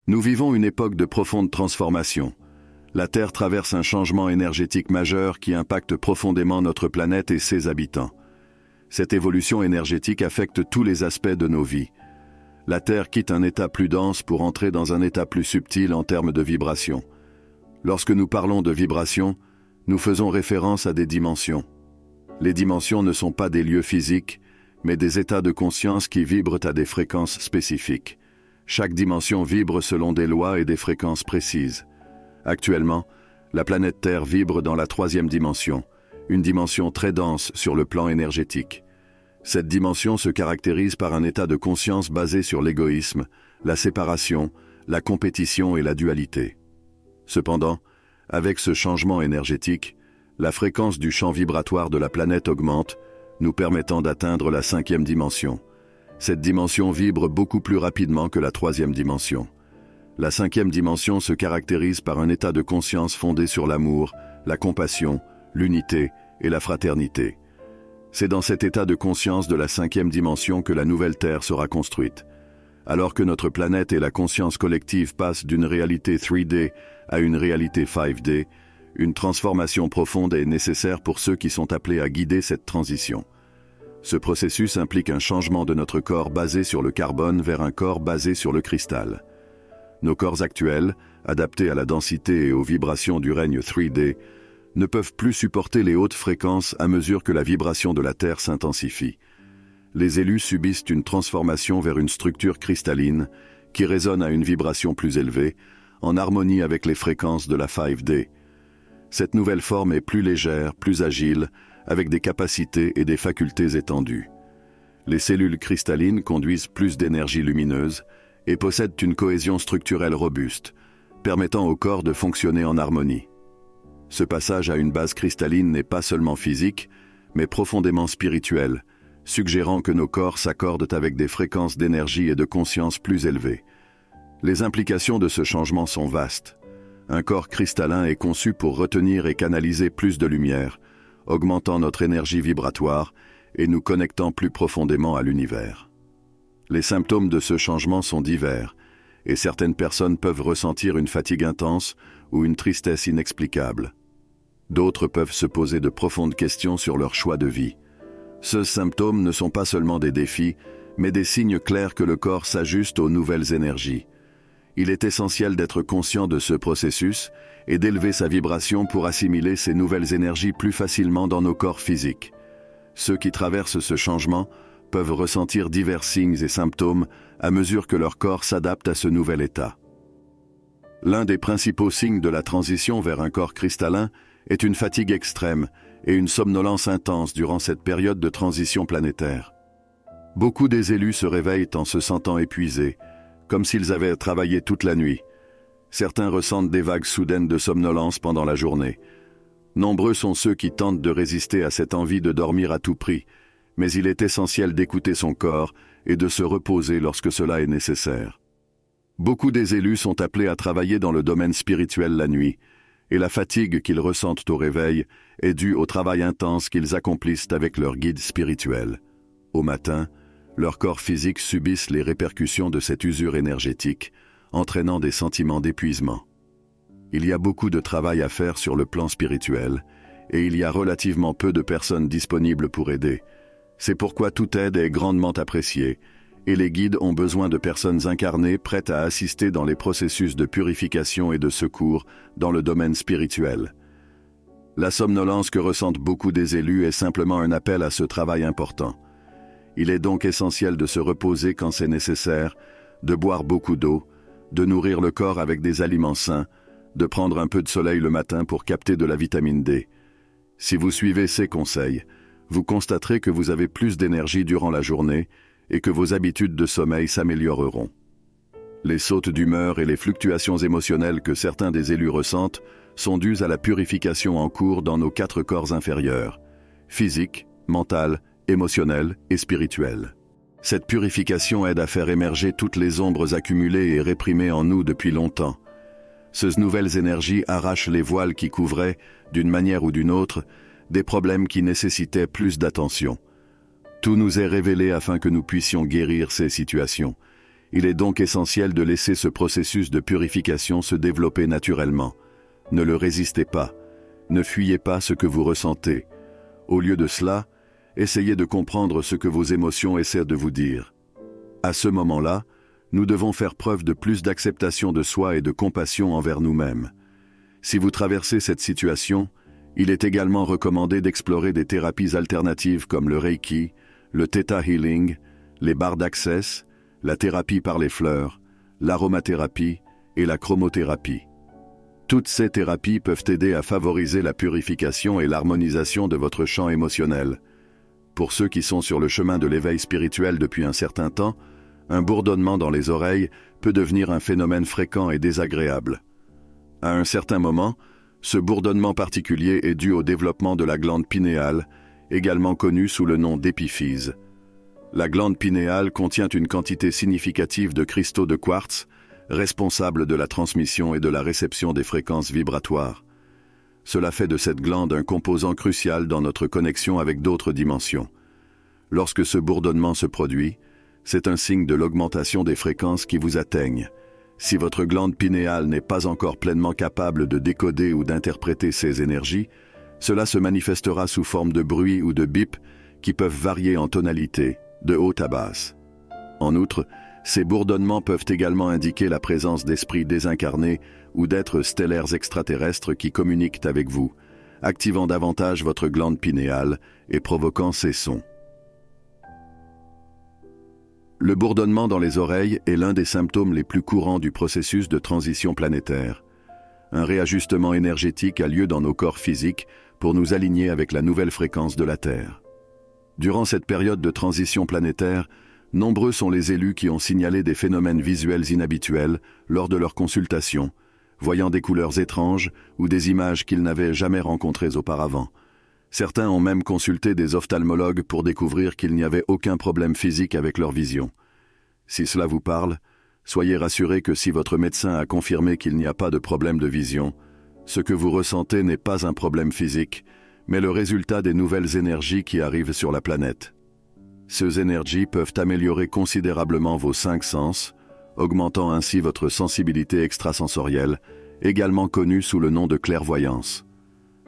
Nous vivons une époque de profonde transformation. La Terre traverse un changement énergétique majeur qui impacte profondément notre planète et ses habitants. Cette évolution énergétique affecte tous les aspects de nos vies. La Terre quitte un état plus dense pour entrer dans un état plus subtil en termes de vibration. Lorsque nous parlons de vibration, nous faisons référence à des dimensions. Les dimensions ne sont pas des lieux physiques, mais des états de conscience qui vibrent à des fréquences spécifiques. Chaque dimension vibre selon des lois et des fréquences précises. Actuellement, la planète Terre vibre dans la 3e dimension, une dimension très dense sur le plan énergétique. Cette dimension se caractérise par un état de conscience basé sur l'égoïsme, la séparation, la compétition et la dualité. Cependant, avec ce changement énergétique, la fréquence du champ vibratoire de la planète augmente, nous permettant d'atteindre la 5e dimension. Cette dimension vibre beaucoup plus rapidement que la 3e dimension. La 5e dimension se caractérise par un état de conscience fondé sur l'amour, la compassion, l'unité et la fraternité. C'est dans cet état de conscience de la 5e dimension que la nouvelle Terre sera construite. Alors que notre planète et la conscience collective passent d'une réalité 3D à une réalité 5D, une transformation profonde est nécessaire pour ceux qui sont appelés à guider cette transition. Ce processus implique un changement de notre corps basé sur le carbone vers un corps basé sur le cristal. Nos corps actuels, adaptés à la densité et aux vibrations du règne 3D, ne peuvent plus supporter les hautes fréquences à mesure que la vibration de la Terre s'intensifie. Les élus subissent une transformation vers une structure cristalline qui résonne à une vibration plus élevée, en harmonie avec les fréquences de la 5D. Cette nouvelle forme est plus légère, plus agile, avec des capacités et des facultés étendues. Les cellules cristallines conduisent plus d'énergie lumineuse et possèdent une cohésion structurelle robuste, permettant au corps de fonctionner en harmonie. Ce passage à une base cristalline n'est pas seulement physique, mais profondément spirituel, suggérant que nos corps s'accordent avec des fréquences d'énergie et de conscience plus élevées. Les implications de ce changement sont vastes. Un corps cristallin est conçu pour retenir et canaliser plus de lumière, augmentant notre énergie vibratoire et nous connectant plus profondément à l'univers. Les symptômes de ce changement sont divers, et certaines personnes peuvent ressentir une fatigue intense ou une tristesse inexplicable. D'autres peuvent se poser de profondes questions sur leur choix de vie. Ces symptômes ne sont pas seulement des défis, mais des signes clairs que le corps s'ajuste aux nouvelles énergies. Il est essentiel d'être conscient de ce processus et d'élever sa vibration pour assimiler ces nouvelles énergies plus facilement dans nos corps physiques. Ceux qui traversent ce changement peuvent ressentir divers signes et symptômes à mesure que leur corps s'adapte à ce nouvel état. L'un des principaux signes de la transition vers un corps cristallin est une fatigue extrême et une somnolence intense durant cette période de transition planétaire. Beaucoup des élus se réveillent en se sentant épuisés, comme s'ils avaient travaillé toute la nuit. Certains ressentent des vagues soudaines de somnolence pendant la journée. Nombreux sont ceux qui tentent de résister à cette envie de dormir à tout prix, mais il est essentiel d'écouter son corps et de se reposer lorsque cela est nécessaire. Beaucoup des élus sont appelés à travailler dans le domaine spirituel la nuit, et la fatigue qu'ils ressentent au réveil est due au travail intense qu'ils accomplissent avec leur guide spirituel. Au matin, leurs corps physiques subissent les répercussions de cette usure énergétique, entraînant des sentiments d'épuisement. Il y a beaucoup de travail à faire sur le plan spirituel, et il y a relativement peu de personnes disponibles pour aider. C'est pourquoi toute aide est grandement appréciée, et les guides ont besoin de personnes incarnées prêtes à assister dans les processus de purification et de secours dans le domaine spirituel. La somnolence que ressentent beaucoup des élus est simplement un appel à ce travail important. Il est donc essentiel de se reposer quand c'est nécessaire, de boire beaucoup d'eau, de nourrir le corps avec des aliments sains, de prendre un peu de soleil le matin pour capter de la vitamine D. Si vous suivez ces conseils, vous constaterez que vous avez plus d'énergie durant la journée et que vos habitudes de sommeil s'amélioreront. Les sautes d'humeur et les fluctuations émotionnelles que certains des élus ressentent sont dues à la purification en cours dans nos 4 corps inférieurs, physique, mental, émotionnel et spirituel. Cette purification aide à faire émerger toutes les ombres accumulées et réprimées en nous depuis longtemps. Ces nouvelles énergies arrachent les voiles qui couvraient, d'une manière ou d'une autre, des problèmes qui nécessitaient plus d'attention. Tout nous est révélé afin que nous puissions guérir ces situations. Il est donc essentiel de laisser ce processus de purification se développer naturellement. Ne le résistez pas. Ne fuyez pas ce que vous ressentez. Au lieu de cela, essayez de comprendre ce que vos émotions essaient de vous dire. À ce moment-là, nous devons faire preuve de plus d'acceptation de soi et de compassion envers nous-mêmes. Si vous traversez cette situation, il est également recommandé d'explorer des thérapies alternatives comme le Reiki, le Theta Healing, les barres d'access, la thérapie par les fleurs, l'aromathérapie et la chromothérapie. Toutes ces thérapies peuvent aider à favoriser la purification et l'harmonisation de votre champ émotionnel. Pour ceux qui sont sur le chemin de l'éveil spirituel depuis un certain temps, un bourdonnement dans les oreilles peut devenir un phénomène fréquent et désagréable. À un certain moment, ce bourdonnement particulier est dû au développement de la glande pinéale, également connue sous le nom d'épiphyse. La glande pinéale contient une quantité significative de cristaux de quartz, responsables de la transmission et de la réception des fréquences vibratoires. Cela fait de cette glande un composant crucial dans notre connexion avec d'autres dimensions. Lorsque ce bourdonnement se produit, c'est un signe de l'augmentation des fréquences qui vous atteignent. Si votre glande pinéale n'est pas encore pleinement capable de décoder ou d'interpréter ces énergies, cela se manifestera sous forme de bruit ou de bip qui peuvent varier en tonalité, de haute à basse. En outre, ces bourdonnements peuvent également indiquer la présence d'esprits désincarnés ou d'êtres stellaires extraterrestres qui communiquent avec vous, activant davantage votre glande pinéale et provoquant ces sons. Le bourdonnement dans les oreilles est l'un des symptômes les plus courants du processus de transition planétaire. Un réajustement énergétique a lieu dans nos corps physiques pour nous aligner avec la nouvelle fréquence de la Terre. Durant cette période de transition planétaire, nombreux sont les élus qui ont signalé des phénomènes visuels inhabituels lors de leur consultation, voyant des couleurs étranges ou des images qu'ils n'avaient jamais rencontrées auparavant. Certains ont même consulté des ophtalmologues pour découvrir qu'il n'y avait aucun problème physique avec leur vision. Si cela vous parle, soyez rassurés que si votre médecin a confirmé qu'il n'y a pas de problème de vision, ce que vous ressentez n'est pas un problème physique, mais le résultat des nouvelles énergies qui arrivent sur la planète. Ces énergies peuvent améliorer considérablement vos 5 sens, augmentant ainsi votre sensibilité extrasensorielle, également connue sous le nom de clairvoyance.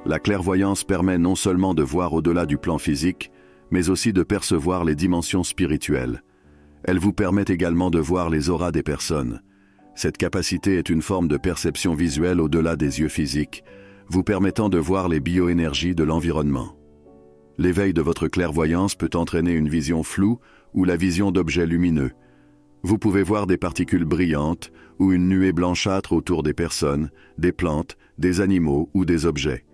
La clairvoyance permet non seulement de voir au-delà du plan physique, mais aussi de percevoir les dimensions spirituelles. Elle vous permet également de voir les auras des personnes. Cette capacité est une forme de perception visuelle au-delà des yeux physiques, vous permettant de voir les bioénergies de l'environnement. L'éveil de votre clairvoyance peut entraîner une vision floue ou la vision d'objets lumineux. Vous pouvez voir des particules brillantes ou une nuée blanchâtre autour des personnes, des plantes, des animaux ou des objets.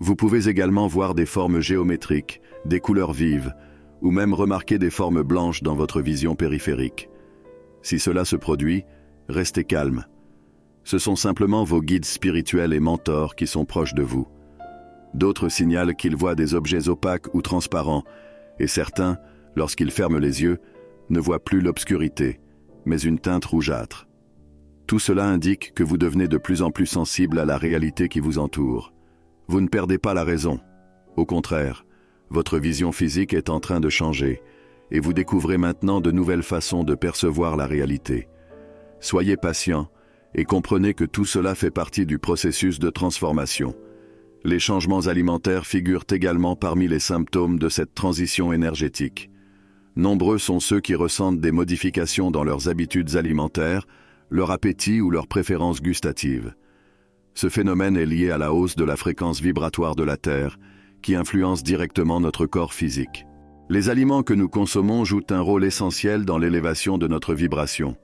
Vous pouvez également voir des formes géométriques, des couleurs vives, ou même remarquer des formes blanches dans votre vision périphérique. Si cela se produit, restez calme. Ce sont simplement vos guides spirituels et mentors qui sont proches de vous. D'autres signalent qu'ils voient des objets opaques ou transparents, et certains, lorsqu'ils ferment les yeux, ne voient plus l'obscurité, mais une teinte rougeâtre. Tout cela indique que vous devenez de plus en plus sensible à la réalité qui vous entoure. Vous ne perdez pas la raison. Au contraire, votre vision physique est en train de changer, et vous découvrez maintenant de nouvelles façons de percevoir la réalité. Soyez patient et comprenez que tout cela fait partie du processus de transformation. Les changements alimentaires figurent également parmi les symptômes de cette transition énergétique. Nombreux sont ceux qui ressentent des modifications dans leurs habitudes alimentaires, leur appétit ou leurs préférences gustatives. Ce phénomène est lié à la hausse de la fréquence vibratoire de la Terre, qui influence directement notre corps physique. Les aliments que nous consommons jouent un rôle essentiel dans l'élévation de notre vibration.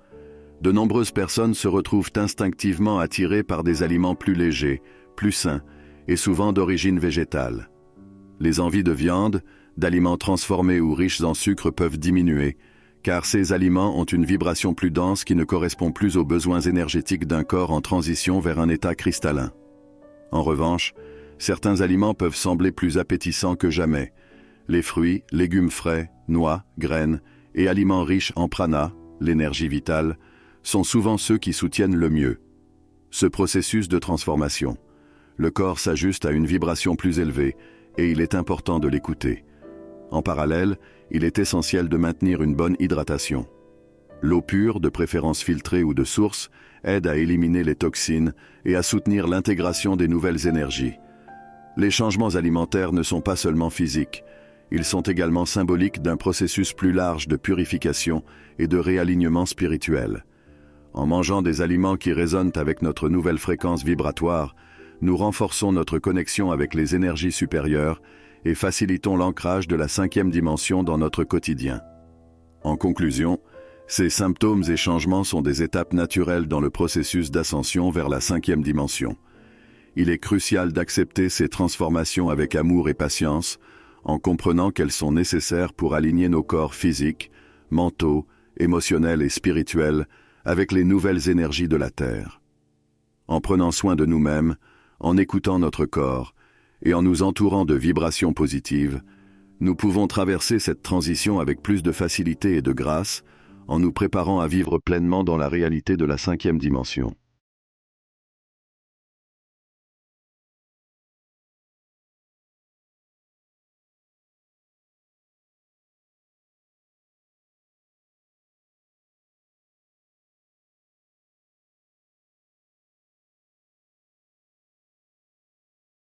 De nombreuses personnes se retrouvent instinctivement attirées par des aliments plus légers, plus sains, et souvent d'origine végétale. Les envies de viande, d'aliments transformés ou riches en sucre peuvent diminuer, car ces aliments ont une vibration plus dense qui ne correspond plus aux besoins énergétiques d'un corps en transition vers un état cristallin. En revanche, certains aliments peuvent sembler plus appétissants que jamais. Les fruits, légumes frais, noix, graines et aliments riches en prana, l'énergie vitale, sont souvent ceux qui soutiennent le mieux ce processus de transformation. Le corps s'ajuste à une vibration plus élevée et il est important de l'écouter. En parallèle, il est essentiel de maintenir une bonne hydratation. L'eau pure, de préférence filtrée ou de source, aide à éliminer les toxines et à soutenir l'intégration des nouvelles énergies. Les changements alimentaires ne sont pas seulement physiques, ils sont également symboliques d'un processus plus large de purification et de réalignement spirituel. En mangeant des aliments qui résonnent avec notre nouvelle fréquence vibratoire, nous renforçons notre connexion avec les énergies supérieures et facilitons l'ancrage de la 5e dimension dans notre quotidien. En conclusion, ces symptômes et changements sont des étapes naturelles dans le processus d'ascension vers la 5e dimension. Il est crucial d'accepter ces transformations avec amour et patience, en comprenant qu'elles sont nécessaires pour aligner nos corps physiques, mentaux, émotionnels et spirituels avec les nouvelles énergies de la Terre. En prenant soin de nous-mêmes, en écoutant notre corps et en nous entourant de vibrations positives, nous pouvons traverser cette transition avec plus de facilité et de grâce, en nous préparant à vivre pleinement dans la réalité de la 5e dimension.